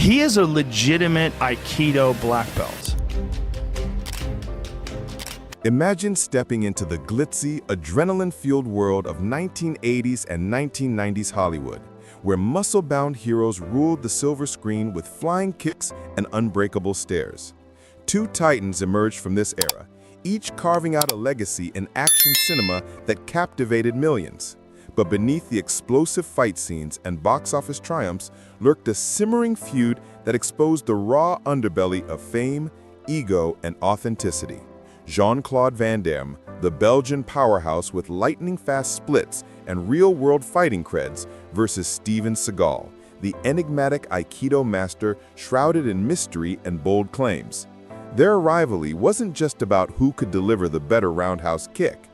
He is a legitimate Aikido black belt. Imagine stepping into the glitzy, adrenaline-fueled world of 1980s and 1990s Hollywood, where muscle-bound heroes ruled the silver screen with flying kicks and unbreakable stares. Two titans emerged from this era, each carving out a legacy in action cinema that captivated millions. But beneath the explosive fight scenes and box office triumphs lurked a simmering feud that exposed the raw underbelly of fame, ego, and authenticity. Jean-Claude Van Damme, the Belgian powerhouse with lightning-fast splits and real-world fighting creds, versus Steven Seagal, the enigmatic Aikido master shrouded in mystery and bold claims. Their rivalry wasn't just about who could deliver the better roundhouse kick.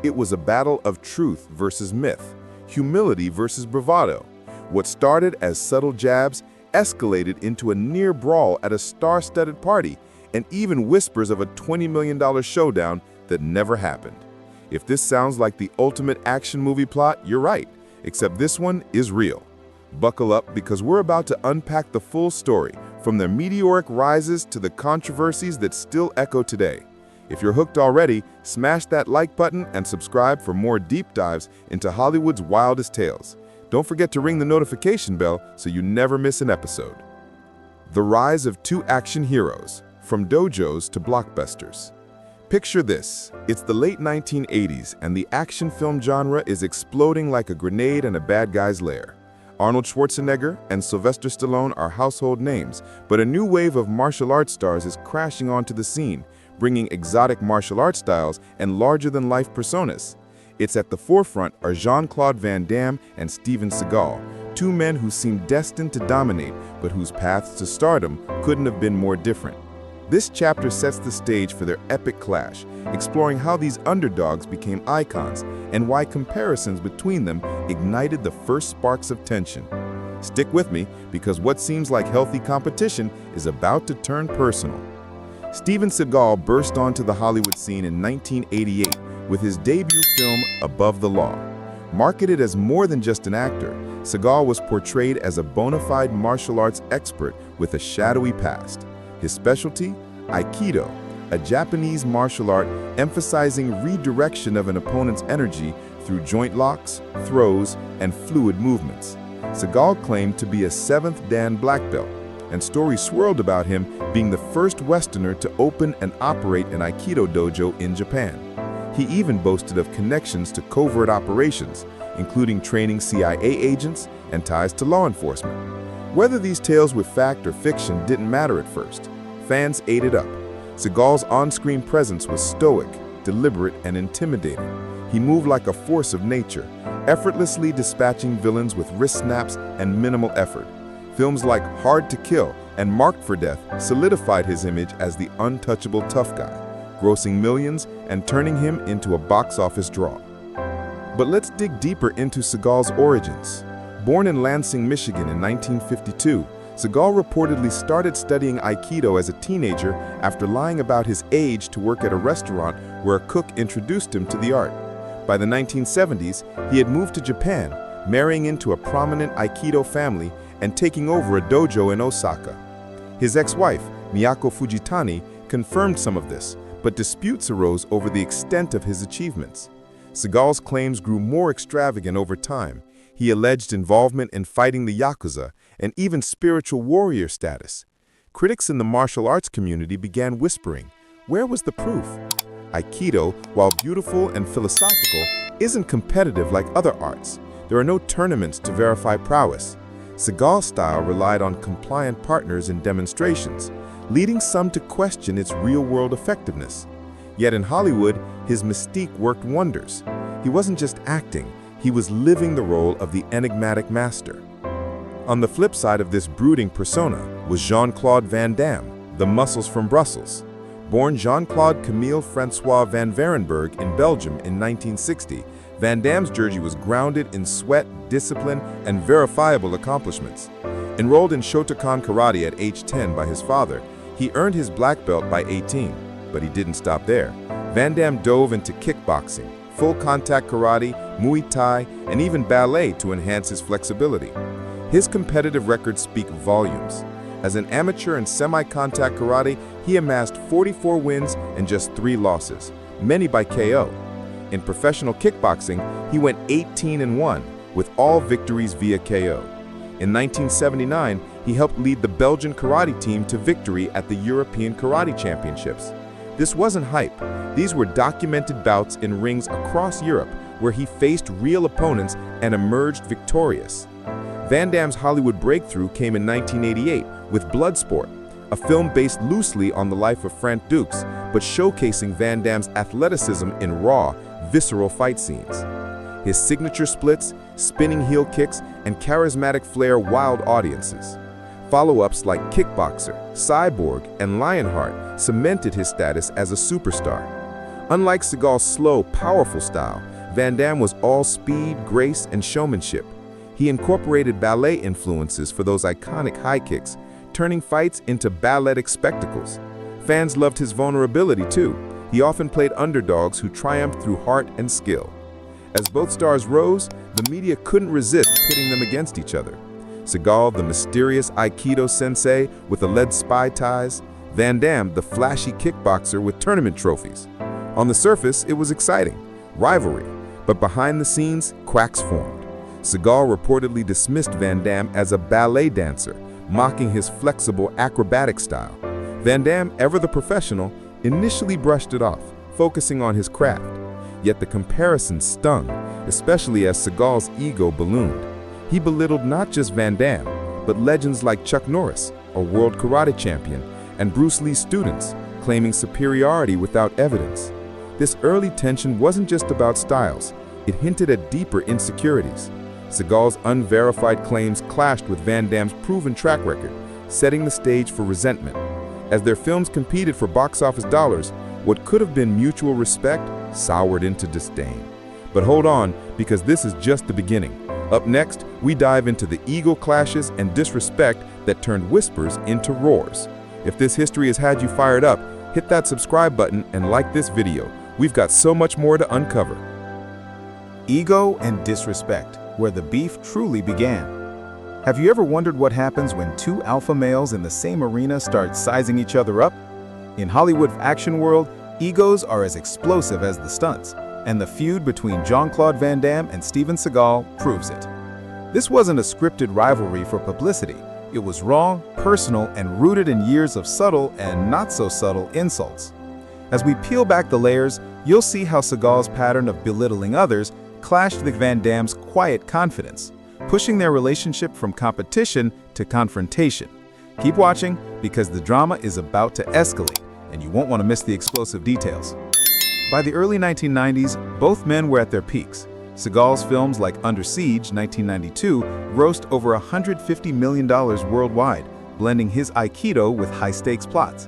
It was a battle of truth versus myth, humility versus bravado. What started as subtle jabs escalated into a near-brawl at a star-studded party, and even whispers of a $20 million showdown that never happened. If this sounds like the ultimate action movie plot, you're right, except this one is real. Buckle up, because we're about to unpack the full story, from their meteoric rises to the controversies that still echo today. If you're hooked already, smash that like button and subscribe for more deep dives into Hollywood's wildest tales. Don't forget to ring the notification bell so you never miss an episode. The rise of two action heroes, from dojos to blockbusters. Picture this: it's the late 1980s and the action film genre is exploding like a grenade in a bad guy's lair. Arnold Schwarzenegger and Sylvester Stallone are household names, but a new wave of martial arts stars is crashing onto the scene, bringing exotic martial arts styles and larger-than-life personas. It's at the forefront are Jean-Claude Van Damme and Steven Seagal, two men who seem destined to dominate, but whose paths to stardom couldn't have been more different. This chapter sets the stage for their epic clash, exploring how these underdogs became icons and why comparisons between them ignited the first sparks of tension. Stick with me, because what seems like healthy competition is about to turn personal. Steven Seagal burst onto the Hollywood scene in 1988 with his debut film Above the Law. Marketed as more than just an actor, Seagal was portrayed as a bona fide martial arts expert with a shadowy past. His specialty? Aikido, a Japanese martial art emphasizing redirection of an opponent's energy through joint locks, throws, and fluid movements. Seagal claimed to be a 7th Dan black belt, and stories swirled about him being the first Westerner to open and operate an Aikido dojo in Japan. He even boasted of connections to covert operations, including training CIA agents and ties to law enforcement. Whether these tales were fact or fiction didn't matter at first. Fans ate it up. Seagal's on-screen presence was stoic, deliberate, and intimidating. He moved like a force of nature, effortlessly dispatching villains with wrist snaps and minimal effort. Films like Hard to Kill and Marked for Death solidified his image as the untouchable tough guy, grossing millions and turning him into a box office draw. But let's dig deeper into Seagal's origins. Born in Lansing, Michigan in 1952, Seagal reportedly started studying Aikido as a teenager after lying about his age to work at a restaurant where a cook introduced him to the art. By the 1970s, he had moved to Japan, marrying into a prominent Aikido family and taking over a dojo in Osaka. His ex-wife, Miyako Fujitani, confirmed some of this, but disputes arose over the extent of his achievements. Seagal's claims grew more extravagant over time. He alleged involvement in fighting the Yakuza and even spiritual warrior status. Critics in the martial arts community began whispering, where was the proof? Aikido, while beautiful and philosophical, isn't competitive like other arts. There are no tournaments to verify prowess. Seagal's style relied on compliant partners in demonstrations, leading some to question its real-world effectiveness. Yet in Hollywood, his mystique worked wonders. He wasn't just acting, he was living the role of the enigmatic master. On the flip side of this brooding persona was Jean-Claude Van Damme, the muscles from Brussels. Born Jean-Claude Camille Francois van Varenberg in Belgium in 1960, Van Damme's jersey was grounded in sweat, discipline, and verifiable accomplishments. Enrolled in Shotokan karate at age 10 by his father, he earned his black belt by 18, but he didn't stop there. Van Damme dove into kickboxing, full-contact karate, Muay Thai, and even ballet to enhance his flexibility. His competitive records speak volumes. As an amateur in semi-contact karate, he amassed 44 wins and just 3 losses, many by KO. In professional kickboxing, he went 18-1, with all victories via KO. In 1979, he helped lead the Belgian karate team to victory at the European Karate Championships. This wasn't hype. These were documented bouts in rings across Europe where he faced real opponents and emerged victorious. Van Damme's Hollywood breakthrough came in 1988 with Bloodsport, a film based loosely on the life of Frank Dux, but showcasing Van Damme's athleticism in raw, visceral fight scenes. His signature splits, spinning heel kicks, and charismatic flair wowed audiences. Follow-ups like Kickboxer, Cyborg, and Lionheart cemented his status as a superstar. Unlike Seagal's slow, powerful style, Van Damme was all speed, grace, and showmanship. He incorporated ballet influences for those iconic high kicks, turning fights into balletic spectacles. Fans loved his vulnerability too. He often played underdogs who triumphed through heart and skill. As both stars rose, the media couldn't resist pitting them against each other. Seagal, the mysterious Aikido sensei with alleged spy ties, Van Damme, the flashy kickboxer with tournament trophies. On the surface, it was exciting, rivalry, but behind the scenes, cracks formed. Seagal reportedly dismissed Van Damme as a ballet dancer, mocking his flexible acrobatic style. Van Damme, ever the professional, initially brushed it off, focusing on his craft. Yet the comparison stung, especially as Seagal's ego ballooned. He belittled not just Van Damme, but legends like Chuck Norris, a world karate champion, and Bruce Lee's students, claiming superiority without evidence. This early tension wasn't just about styles, it hinted at deeper insecurities. Seagal's unverified claims clashed with Van Damme's proven track record, setting the stage for resentment. As their films competed for box office dollars, what could have been mutual respect soured into disdain. But hold on, because this is just the beginning. Up next, we dive into the ego clashes and disrespect that turned whispers into roars. If this history has had you fired up, hit that subscribe button and like this video. We've got so much more to uncover. Ego and disrespect, where the beef truly began. Have you ever wondered what happens when two alpha males in the same arena start sizing each other up? In Hollywood action world, egos are as explosive as the stunts, and the feud between Jean-Claude Van Damme and Steven Seagal proves it. This wasn't a scripted rivalry for publicity. It was raw, personal, and rooted in years of subtle and not-so-subtle insults. As we peel back the layers, you'll see how Seagal's pattern of belittling others clashed with Van Damme's quiet confidence, pushing their relationship from competition to confrontation. Keep watching, because the drama is about to escalate, and you won't want to miss the explosive details. By the early 1990s, both men were at their peaks. Seagal's films like Under Siege, 1992, grossed over $150 million worldwide, blending his Aikido with high-stakes plots.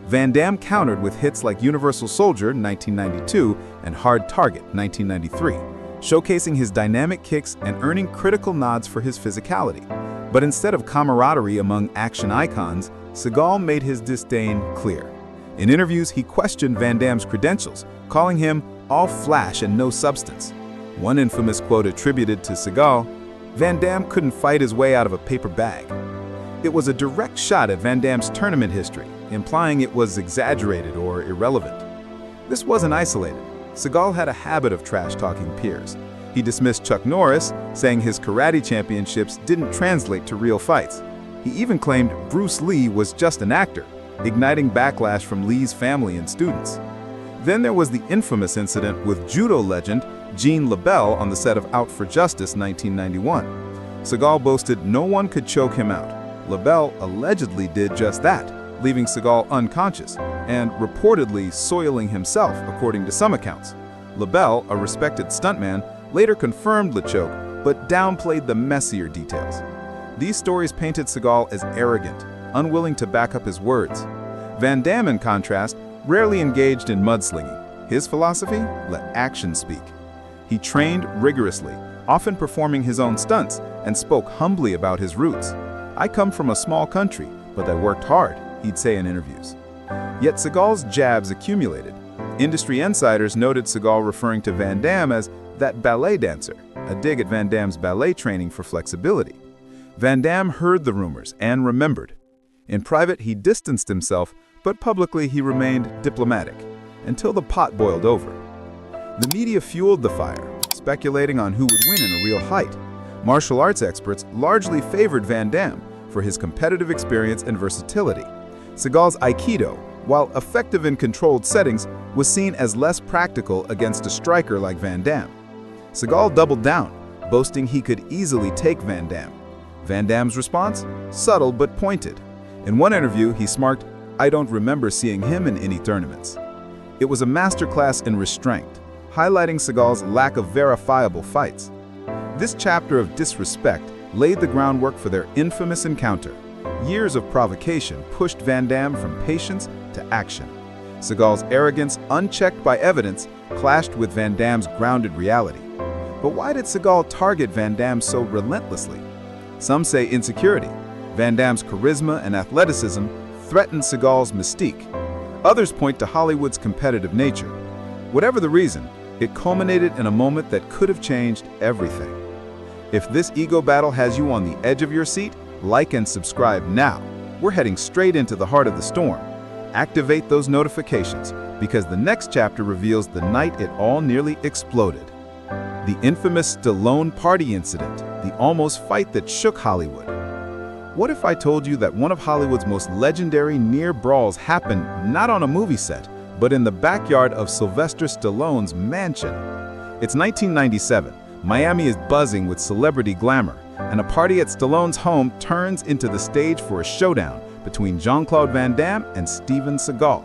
Van Damme countered with hits like Universal Soldier, 1992, and Hard Target, 1993, showcasing his dynamic kicks and earning critical nods for his physicality. But instead of camaraderie among action icons, Seagal made his disdain clear. In interviews, he questioned Van Damme's credentials, calling him all flash and no substance. One infamous quote attributed to Seagal, "Van Damme couldn't fight his way out of a paper bag." It was a direct shot at Van Damme's tournament history, implying it was exaggerated or irrelevant. This wasn't isolated. Seagal had a habit of trash-talking peers. He dismissed Chuck Norris, saying his karate championships didn't translate to real fights. He even claimed Bruce Lee was just an actor, igniting backlash from Lee's family and students. Then there was the infamous incident with judo legend Gene LeBell on the set of Out for Justice 1991. Seagal boasted no one could choke him out. LeBell allegedly did just that, leaving Seagal unconscious and reportedly soiling himself, according to some accounts. LeBell, a respected stuntman, later confirmed the choke, but downplayed the messier details. These stories painted Seagal as arrogant, unwilling to back up his words. Van Damme, in contrast, rarely engaged in mudslinging. His philosophy? Let action speak. He trained rigorously, often performing his own stunts, and spoke humbly about his roots. "I come from a small country, but I worked hard," he'd say in interviews. Yet Seagal's jabs accumulated. Industry insiders noted Seagal referring to Van Damme as that ballet dancer, a dig at Van Damme's ballet training for flexibility. Van Damme heard the rumors and remembered. In private, he distanced himself, but publicly he remained diplomatic, until the pot boiled over. The media fueled the fire, speculating on who would win in a real fight. Martial arts experts largely favored Van Damme for his competitive experience and versatility. Seagal's Aikido, while effective in controlled settings, was seen as less practical against a striker like Van Damme. Seagal doubled down, boasting he could easily take Van Damme. Van Damme's response? Subtle but pointed. In one interview, he smirked, "I don't remember seeing him in any tournaments." It was a masterclass in restraint, highlighting Seagal's lack of verifiable fights. This chapter of disrespect laid the groundwork for their infamous encounter. Years of provocation pushed Van Damme from patience to action. Seagal's arrogance, unchecked by evidence, clashed with Van Damme's grounded reality. But why did Seagal target Van Damme so relentlessly? Some say insecurity. Van Damme's charisma and athleticism threatened Seagal's mystique. Others point to Hollywood's competitive nature. Whatever the reason, it culminated in a moment that could have changed everything. If this ego battle has you on the edge of your seat, like and subscribe now. We're heading straight into the heart of the storm. Activate those notifications, because the next chapter reveals the night it all nearly exploded. The infamous Stallone party incident, the almost fight that shook Hollywood. What if I told you that one of Hollywood's most legendary near-brawls happened not on a movie set, but in the backyard of Sylvester Stallone's mansion? It's 1997. Miami is buzzing with celebrity glamour, and a party at Stallone's home turns into the stage for a showdown between Jean-Claude Van Damme and Steven Seagal.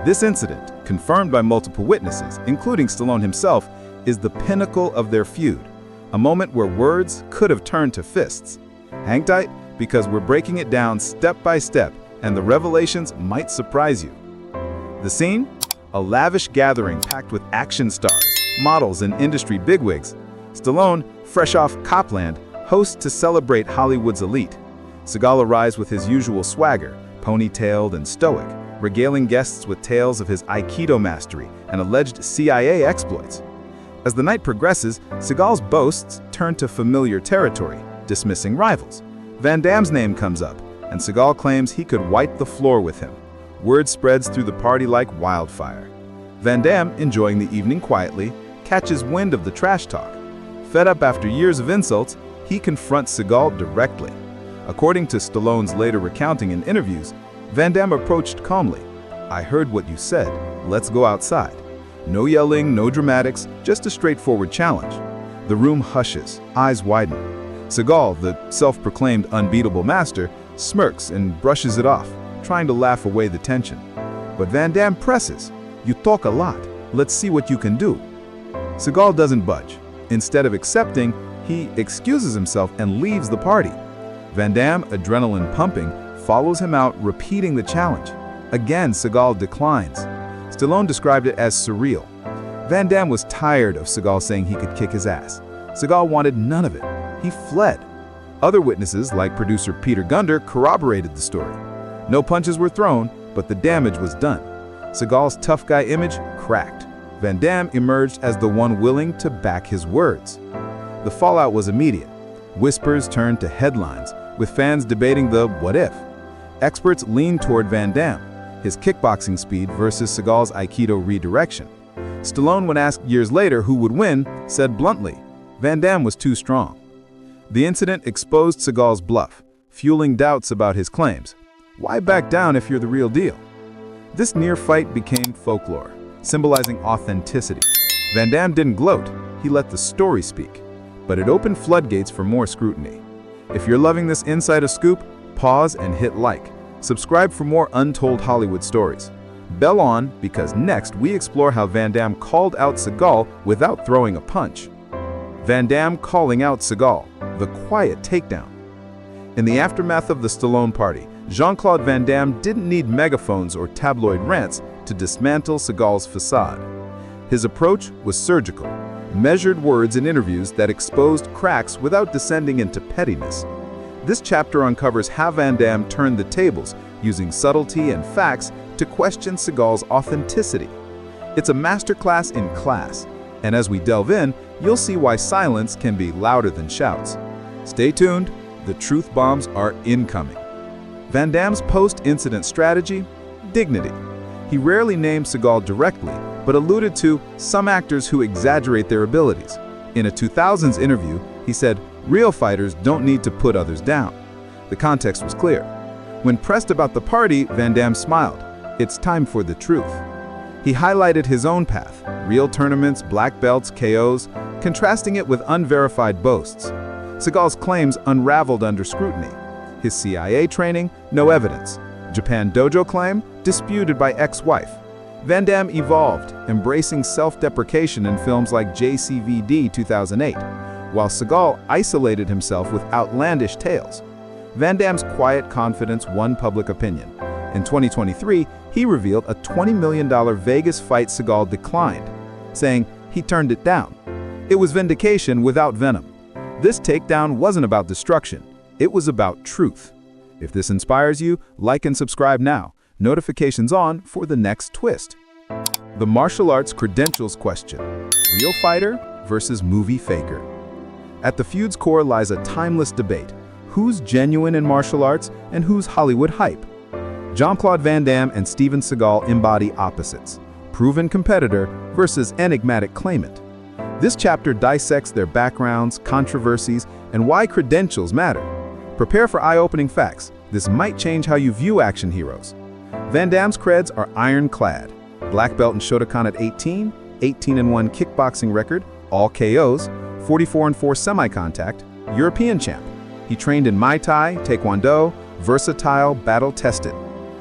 This incident, confirmed by multiple witnesses, including Stallone himself, is the pinnacle of their feud, a moment where words could have turned to fists. Hang tight, because we're breaking it down step by step, and the revelations might surprise you. The scene? A lavish gathering packed with action stars, models, and industry bigwigs. Stallone, fresh off Copland, hosts to celebrate Hollywood's elite. Seagal arrives with his usual swagger, ponytailed and stoic, regaling guests with tales of his Aikido mastery and alleged CIA exploits. As the night progresses, Seagal's boasts turn to familiar territory, dismissing rivals. Van Damme's name comes up, and Seagal claims he could wipe the floor with him. Word spreads through the party like wildfire. Van Damme, enjoying the evening quietly, catches wind of the trash talk. Fed up after years of insults, he confronts Seagal directly. According to Stallone's later recounting in interviews, Van Damme approached calmly. "I heard what you said. Let's go outside." No yelling, no dramatics, just a straightforward challenge. The room hushes, eyes widen. Seagal, the self-proclaimed unbeatable master, smirks and brushes it off, trying to laugh away the tension. But Van Damme presses. "You talk a lot. Let's see what you can do." Seagal doesn't budge. Instead of accepting, he excuses himself and leaves the party. Van Damme, adrenaline pumping, follows him out, repeating the challenge. Again, Seagal declines. Stallone described it as surreal. Van Damme was tired of Seagal saying he could kick his ass. Seagal wanted none of it. He fled. Other witnesses, like producer Peter Gunder, corroborated the story. No punches were thrown, but the damage was done. Seagal's tough guy image cracked. Van Damme emerged as the one willing to back his words. The fallout was immediate. Whispers turned to headlines, with fans debating the what if. Experts leaned toward Van Damme, his kickboxing speed versus Seagal's Aikido redirection. Stallone, when asked years later who would win, said bluntly, Van Damme was too strong. The incident exposed Seagal's bluff, fueling doubts about his claims. Why back down if you're the real deal? This near fight became folklore, symbolizing authenticity. Van Damme didn't gloat, he let the story speak. But it opened floodgates for more scrutiny. If you're loving this insider scoop, pause and hit like. Subscribe for more Untold Hollywood stories. Bell on, because next we explore how Van Damme called out Seagal without throwing a punch. Van Damme calling out Seagal, the quiet takedown. In the aftermath of the Stallone party, Jean-Claude Van Damme didn't need megaphones or tabloid rants to dismantle Seagal's facade. His approach was surgical, measured words in interviews that exposed cracks without descending into pettiness. This chapter uncovers how Van Damme turned the tables, using subtlety and facts to question Seagal's authenticity. It's a masterclass in class, and as we delve in, you'll see why silence can be louder than shouts. Stay tuned, the truth bombs are incoming. Van Damme's post-incident strategy? Dignity. He rarely named Seagal directly, but alluded to some actors who exaggerate their abilities. In a 2000s interview, he said, "Real fighters don't need to put others down." The context was clear. When pressed about the party, Van Damme smiled. "It's time for the truth." He highlighted his own path, real tournaments, black belts, KOs, contrasting it with unverified boasts. Seagal's claims unraveled under scrutiny. His CIA training, no evidence. Japan dojo claim, disputed by ex-wife. Van Damme evolved, embracing self-deprecation in films like JCVD 2008, while Seagal isolated himself with outlandish tales. Van Damme's quiet confidence won public opinion. In 2023, he revealed a $20 million Vegas fight Seagal declined, saying he turned it down. It was vindication without venom. This takedown wasn't about destruction, it was about truth. If this inspires you, like and subscribe now. Notifications on for the next twist. The martial arts credentials question. Real fighter versus movie faker. At the Feud's core lies a timeless debate. Who's genuine in martial arts and who's Hollywood hype? Jean-Claude Van Damme and Steven Seagal embody opposites. Proven competitor versus enigmatic claimant. This chapter dissects their backgrounds, controversies, and why credentials matter. Prepare for eye-opening facts. This might change how you view action heroes. Van Damme's creds are ironclad. Black belt in Shotokan at 18, 18-1 kickboxing record, all KOs, 44-4 semi-contact, European champ. He trained in Muay Thai, Taekwondo, versatile, battle-tested.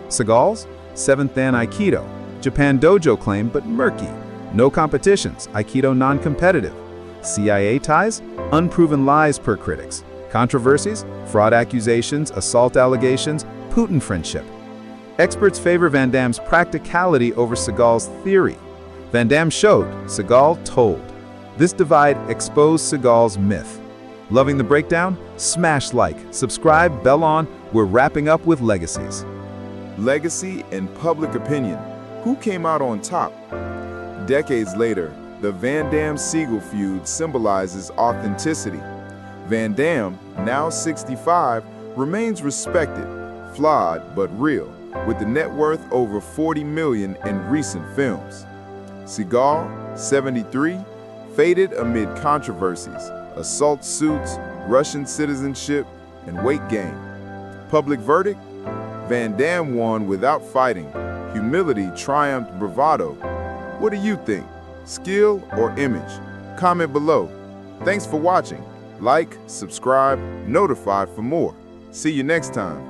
Seagal's 7th Dan Aikido, Japan dojo claim but murky. No competitions, Aikido non-competitive. CIA ties, unproven lies per critics. Controversies, fraud accusations, assault allegations, Putin friendship. Experts favor Van Damme's practicality over Seagal's theory. Van Damme showed, Seagal told. This divide exposed Seagal's myth. Loving the breakdown? Smash like, subscribe, bell on. We're wrapping up with legacies. Legacy and public opinion. Who came out on top? Decades later, the Van Damme-Seagal feud symbolizes authenticity. Van Damme, now 65, remains respected, flawed but real, with a net worth over $40 million in recent films. Seagal, 73, faded amid controversies, assault suits, Russian citizenship, and weight gain. Public verdict? Van Damme won without fighting. Humility triumphed bravado. What do you think? Skill or image? Comment below. Thanks for watching. Like, subscribe, notify for more. See you next time.